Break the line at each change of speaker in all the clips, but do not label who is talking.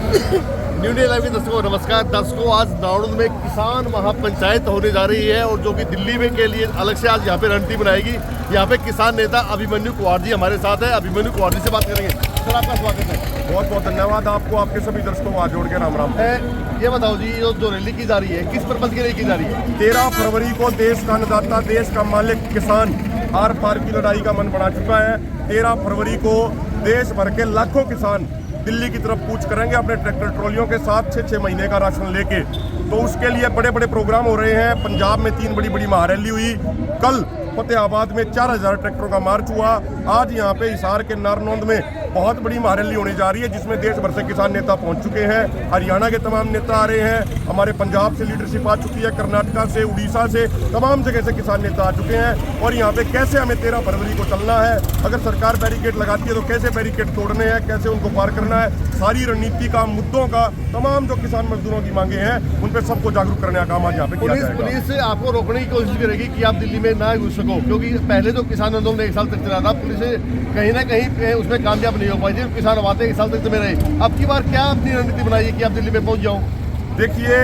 New day live के दर्शकों नमस्कार। दर्शकों, आज नारनौंद में किसान महापंचायत होने जा रही है और जो कि दिल्ली में के लिए अलग से आज यहाँ पे रणनीति बनाएगी। यहाँ पे किसान नेता अभिमन्यु कुमार जी हमारे साथ है। अभिमन्यु कुमार जी से बात करेंगे। सर, आपका स्वागत है।
बहुत बहुत धन्यवाद आपको, आपके सभी दर्शकों को आज जोड़ के राम राम।
ये बताओ जी, जो रैली की जा रही है किस पर्पज के लिए की जा रही है?
13 फरवरी को देश का अन्नदाता, देश का मालिक किसान आर पार की लड़ाई का मन बना चुका है। 13 फरवरी को देश भर के लाखों किसान दिल्ली की तरफ कूच करेंगे अपने ट्रैक्टर ट्रॉलियों के साथ 6-6 महीने का राशन लेके। तो उसके लिए बड़े बड़े प्रोग्राम हो रहे हैं। पंजाब में 3 बड़ी बड़ी महारैली हुई। कल फतेहाबाद में 4000 ट्रैक्टरों का मार्च हुआ। आज यहाँ पे हिसार के नारनौंद में बहुत बड़ी महारैली होने जा रही है, जिसमें देश भर से किसान नेता पहुंच चुके हैं। हरियाणा के तमाम नेता आ रहे हैं, हमारे पंजाब से लीडरशिप आ चुकी है, कर्नाटका से, उड़ीसा से, तमाम जगह से किसान नेता आ चुके हैं। और यहाँ पे कैसे हमें 13 फरवरी को चलना है, अगर सरकार बैरिकेड लगाती है तो कैसे बैरिकेड तोड़ने हैं, कैसे उनको पार करना है, सारी रणनीति का, मुद्दों का, तमाम जो किसान मजदूरों की मांगे हैं उन पर सबको जागरूक करने का काम आज यहाँ पे किया जाएगा।
पुलिस आपको रोकने की कोशिश करेगी कि आप दिल्ली में ना घुस सको, क्योंकि पहले जो किसान आंदोलन 1 साल तक चला था, पुलिस कहीं ना कहीं उसमें कामयाब नहीं हो पाई थी। किसान आते 1 साल तक में रहे। अब की बार क्या अपनी रणनीति बनाई है कि आप दिल्ली में पहुंच जाओ?
देखिए,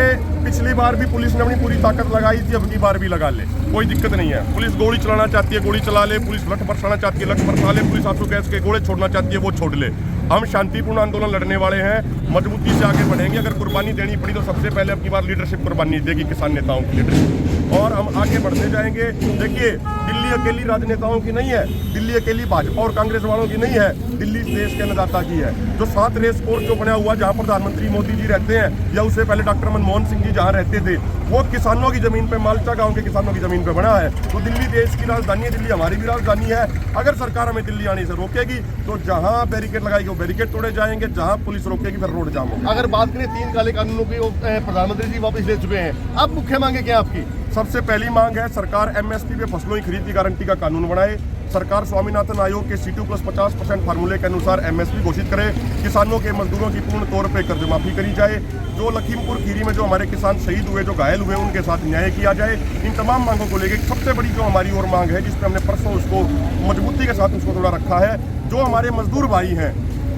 पिछली बार भी पुलिस ने अपनी पूरी ताकत लगाई थी, अब की बार भी लगा ले, कोई दिक्कत नहीं है। पुलिस गोली चलाना चाहती है, गोली चला ले। पुलिस लठ बरसाना चाहती है, लठ बरसा ले। पुलिस आंसू गैस के गोले छोड़ना चाहती है, वो छोड़ ले। हम शांतिपूर्ण आंदोलन लड़ने वाले हैं, मजबूती से आगे बढ़ेंगे। अगर कुर्बानी देनी पड़ी तो सबसे पहले अब की बार लीडरशिप कुर्बानी देगी, किसान नेताओं की लीडरशिप, और हम आगे बढ़ते जाएंगे। देखिए, दिल्ली अकेली राजनेताओं की नहीं है, दिल्ली अकेली भाजपा और कांग्रेस वालों की नहीं है, दिल्ली देश के अन्नदाता की है। जो 7 रेस कोर्स जो बना हुआ, जहाँ प्रधानमंत्री मोदी जी रहते हैं, या उससे पहले डॉक्टर मनमोहन सिंह जी जहाँ रहते थे, वो किसानों की जमीन पे, मालचा गांव के किसानों की जमीन पे बना है। तो दिल्ली देश की राजधानी है, दिल्ली हमारी भी राजधानी है। अगर सरकार हमें दिल्ली आने से रोकेगी तो जहाँ बैरिकेड लगाएगी वो बैरिकेड तोड़े जाएंगे, जहाँ पुलिस रोकेगी फिर रोड जाम होगा।
अगर बात करें 3 काले कानूनों की, प्रधानमंत्री जी वापस ले चुके हैं। अब मुख्य मांगे क्या आपकी?
सबसे पहली मांग है, सरकार एमएसपी पे फसलों की खरीद की गारंटी का कानून बनाए। सरकार स्वामीनाथन आयोग के C2 + 50% फार्मूले के अनुसार एमएसपी घोषित करे। किसानों के, मजदूरों की पूर्ण तौर पे कर्ज माफी करी जाए। जो लखीमपुर खीरी में जो हमारे किसान शहीद हुए, जो घायल हुए, उनके साथ न्याय किया जाए। इन तमाम मांगों को लेकर सबसे बड़ी जो हमारी और मांग है, जिसपे हमने परसों उसको मजबूती के साथ उसको थोड़ा रखा है, जो हमारे मजदूर भाई हैं,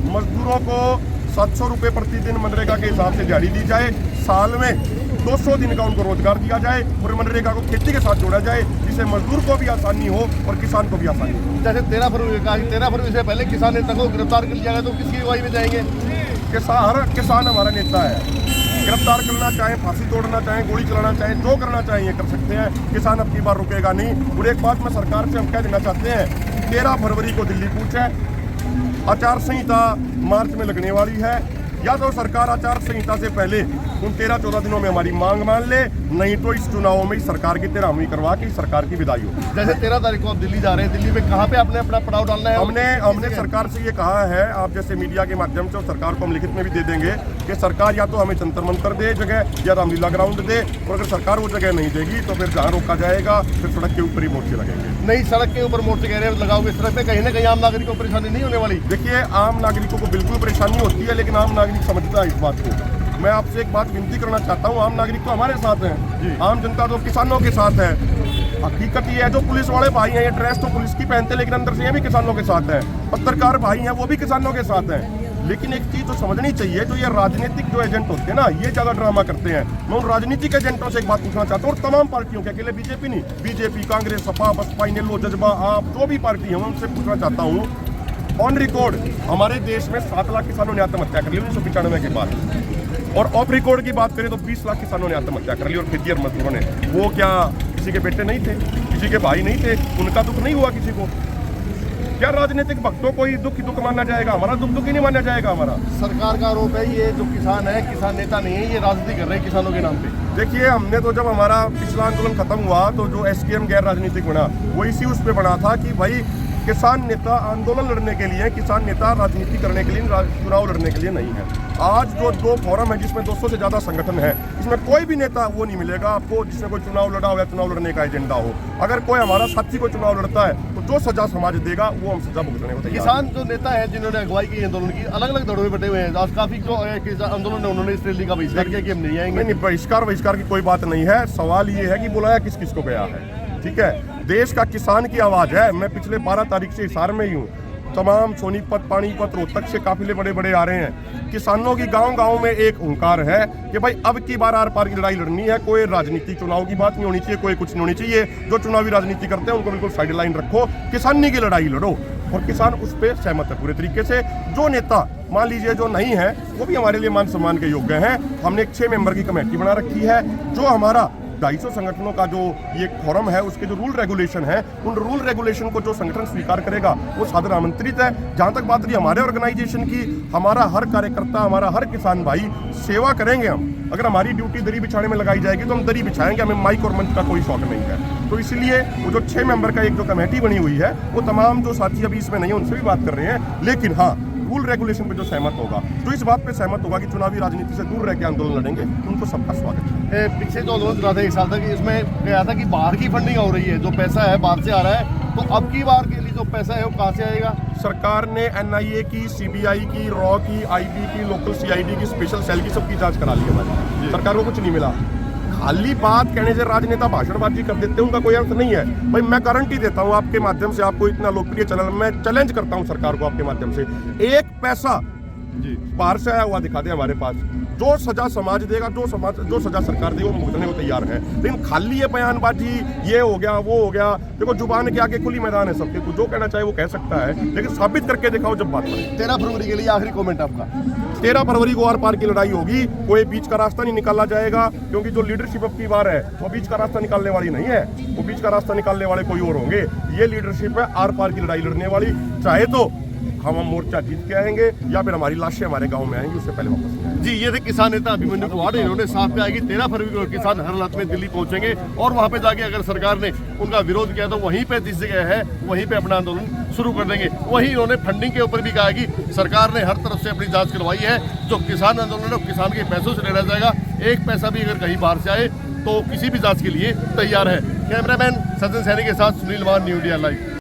मजदूरों को 700 रुपये प्रतिदिन मनरेगा के हिसाब से दिहाड़ी दी जाए। साल में 200 दिन का उनको रोजगार दिया जाए और मनरेगा को खेती के साथ जोड़ा जाए, जिससे मजदूर को भी आसानी हो और किसान को भी आसानी हो।
जैसे 13 फरवरी से पहले किसान नेता को गिरफ्तार कर लिया गया, तो किसकी अगुवाई में जाएंगे?
हर किसान हमारा नेता है। गिरफ्तार करना चाहे, फांसी तोड़ना चाहे, गोली चलाना चाहे, जो करना चाहे ये कर सकते हैं। किसान अब की बार रुकेगा नहीं। और एक बात मैं सरकार से हम कह देना चाहते हैं, 13 फरवरी को दिल्ली कूच है। आचार संहिता मार्च में लगने वाली है। या तो सरकार आचार संहिता से पहले उन 13-14 दिनों में हमारी मांग मान ले, नहीं तो इस चुनावों में सरकार की 13वीं करवा के सरकार की विदाई हो।
जैसे 13 तारीख को आप दिल्ली जा रहे हैं, दिल्ली में कहाँ पे आपने अपना पड़ाव डालना है?
हमने सरकार से ये कहा है, आप जैसे मीडिया के माध्यम से, और सरकार को हम लिखित में भी दे देंगे कि सरकार या तो हमें जंतर मंतर दे जगह, या रामलीला ग्राउंड दे। और अगर सरकार वो जगह नहीं देगी तो फिर जहाँ रोका जाएगा, फिर सड़क के ऊपर ही मोर्चे लगेंगे।
नहीं, सड़क के ऊपर मोर्चे कह रहे हैं लगाओगे, सड़क पे कहीं ना कहीं आम नागरिकों को परेशानी नहीं होने वाली?
देखिए, आम नागरिकों को बिल्कुल परेशानी होती है, लेकिन आम नागरिक समझता है इस बात को। मैं आपसे एक बात विनती करना चाहता हूँ, आम नागरिक तो हमारे साथ हैं, आम जनता तो किसानों के साथ है। हकीकत ये है, जो पुलिस वाले भाई हैं, ये ड्रेस तो पुलिस की पहनते हैं, लेकिन अंदर से ये भी किसानों के साथ है। पत्रकार भाई हैं, वो भी किसानों के साथ हैं। लेकिन एक चीज तो समझनी चाहिए, जो ये राजनीतिक जो एजेंट होते हैं ना, ये ज्यादा ड्रामा करते हैं। मैं उन राजनीतिक एजेंटों से एक बात पूछना चाहता हूँ, और तमाम पार्टियों के, अकेले बीजेपी नहीं, बीजेपी, कांग्रेस, सपा, बसपा, इनेलो, जज्बा, आप जो भी पार्टी है, मैं उनसे पूछना चाहता हूँ, ऑन रिकॉर्ड हमारे देश में 7 लाख किसानों ने आत्महत्या कर ली 1995 के बाद। और ऑफ रिकॉर्ड की बात करें तो 20 लाख किसानों ने आत्महत्या कर ली, और खेती और मजदूरों ने। वो क्या किसी के बेटे नहीं थे, किसी के भाई नहीं थे, उनका दुख नहीं हुआ किसी को? क्या राजनीतिक भक्तों को ही दुख माना जाएगा? हमारा दुख ही नहीं माना जाएगा हमारा।
सरकार का आरोप है, ये जो किसान है, किसान नेता नहीं है, ये राजनीति कर रहे हैं किसानों के नाम पे।
देखिए, हमने तो जब हमारा पिछला आंदोलन खत्म हुआ तो जो SKM गैर राजनीतिक बना, वो इसी उस पर बना था कि भाई किसान नेता आंदोलन लड़ने के लिए, किसान नेता राजनीति करने के लिए, चुनाव लड़ने के लिए नहीं है। आज जो 2 फोरम है, जिसमें 200 से ज्यादा संगठन है, इसमें कोई भी नेता वो नहीं मिलेगा आपको जिसमें कोई चुनाव लड़ा हो या चुनाव लड़ने का एजेंडा हो। अगर कोई हमारा साथी को चुनाव लड़ता है तो जो सजा समाज देगा वो हम सजा भुगतने को तैयार।
किसान जो नेता है, जिन्होंने अगुवाई की आंदोलन की, अलग अलग दड़ों में बटे हुए हैं। आज काफी जो आंदोलन है, उन्होंने इस रैली का बहिष्कार किया कि हम नहीं आएंगे।
नहीं, बहिष्कार की कोई बात नहीं है। सवाल ये है कि बुलाया किस किस को गया है। ठीक है, देश का किसान की आवाज है। मैं पिछले 12 तारीख से हिसार में ही हूँ। तमाम सोनीपत, पानीपत, रोहतक से काफिले बड़े बड़े आ रहे हैं। किसानों की गांव-गांव में एक हुंकार है कि भाई अब की बार आर पार की लड़ाई लड़नी है। कोई राजनीति चुनाव की बात नहीं होनी चाहिए, कोई कुछ नहीं होनी चाहिए। जो चुनावी राजनीति करते हैं उनको बिल्कुल साइड लाइन रखो, किसानी की लड़ाई लड़ो। और किसान उस पर सहमत है पूरे तरीके से। जो नेता मान लीजिए जो नहीं है वो भी हमारे लिए मान सम्मान के योग्य हैं। हमने एक 6 मेंबर की कमेटी बना रखी है। जो हमारा 250 संगठनों का जो ये फोरम है उसके जो रूल रेगुलेशन है, उन रूल रेगुलेशन को जो संगठन स्वीकार करेगा वो सादर आमंत्रित है। जहां तक बात रही हमारे ऑर्गेनाइजेशन की, हमारा हर कार्यकर्ता, हमारा हर किसान भाई सेवा करेंगे हम। अगर हमारी ड्यूटी दरी बिछाने में लगाई जाएगी तो हम दरी बिछाएंगे, हमें माइक और मंच का कोई शौक नहीं है। तो इसलिए वो जो 6 मेंबर का एक जो कमेटी बनी हुई है वो तमाम जो साथी अभी इसमें नहीं है उनसे भी बात कर रहे हैं। लेकिन हाँ, रूल रेगुलेशन पे जो सहमत होगा, जो इस बात पे सहमत होगा कि चुनावी राजनीति से दूर रह के आंदोलन लड़ेंगे, उनको सबका स्वागत है।
पीछे जो आंदोलन चला था 1 साल तक, इसमें कहा था कि बाहर की फंडिंग हो रही है, जो पैसा है बाहर से आ रहा है, तो अब की बार के लिए जो पैसा है वो कहाँ से आएगा?
सरकार ने NIA की, CBI की, रॉ की, IB की, लोकल CID की, स्पेशल सेल की सबकी जांच करा ली हमारी। सरकार को कुछ नहीं मिला। खाली बात कहने से राजनेता भाषणबाजी कर देते हैं, उनका कोई अर्थ नहीं है। भाई मैं गारंटी देता हूं आपके माध्यम से, आपको इतना लोकप्रिय चैनल, मैं चैलेंज करता हूं सरकार को आपके माध्यम से, 1 पैसा बाहर से आया हुआ दिखा दे हमारे पास। जो सजा समाज देगा, जो सजा सरकार देगी, वो भुगतने को तैयार है। लेकिन खाली ये बयानबाजी, ये हो गया वो हो गया, देखो जुबान के आगे खुली मैदान है सबके, कुछ जो कहना चाहे वो कह सकता है, लेकिन साबित करके दिखाओ जब बात करें।
13 फरवरी के लिए आखिरी कमेंट आपका?
13 फरवरी को आर पार की लड़ाई होगी। कोई बीच का रास्ता नहीं निकाला जाएगा, क्योंकि जो लीडरशिप अब की बार है वो बीच का रास्ता निकालने वाली नहीं है। वो बीच का रास्ता निकालने वाले कोई और होंगे। ये लीडरशिप है आर पार की लड़ाई लड़ने वाली। चाहे तो हम मोर्चा जीत के आएंगे या फिर हमारी लाशें हमारे गांव में आएंगी, उससे पहले वापस नहीं आएंगे।
जी, ये थे किसान नेता अभिमन्यु कुआड़। इन्होंने साफ कहा कि 13 फरवरी को किसान हर हालत में दिल्ली पहुंचेंगे और वहां पे जाके अगर सरकार ने उनका विरोध किया तो वहीं पे जिस जगह है वहीं पे अपना आंदोलन शुरू कर देंगे। वहीं इन्होंने फंडिंग के ऊपर भी कहा कि सरकार ने हर तरफ से अपनी जांच करवाई है। जो किसान आंदोलन है किसान के पैसों से लड़ा जाएगा। 1 पैसा भी अगर कहीं बाहर से आए तो किसी भी जांच के लिए तैयार है। कैमरामैन सचिन सैनी के साथ सुनील मान, न्यू इंडिया लाइव।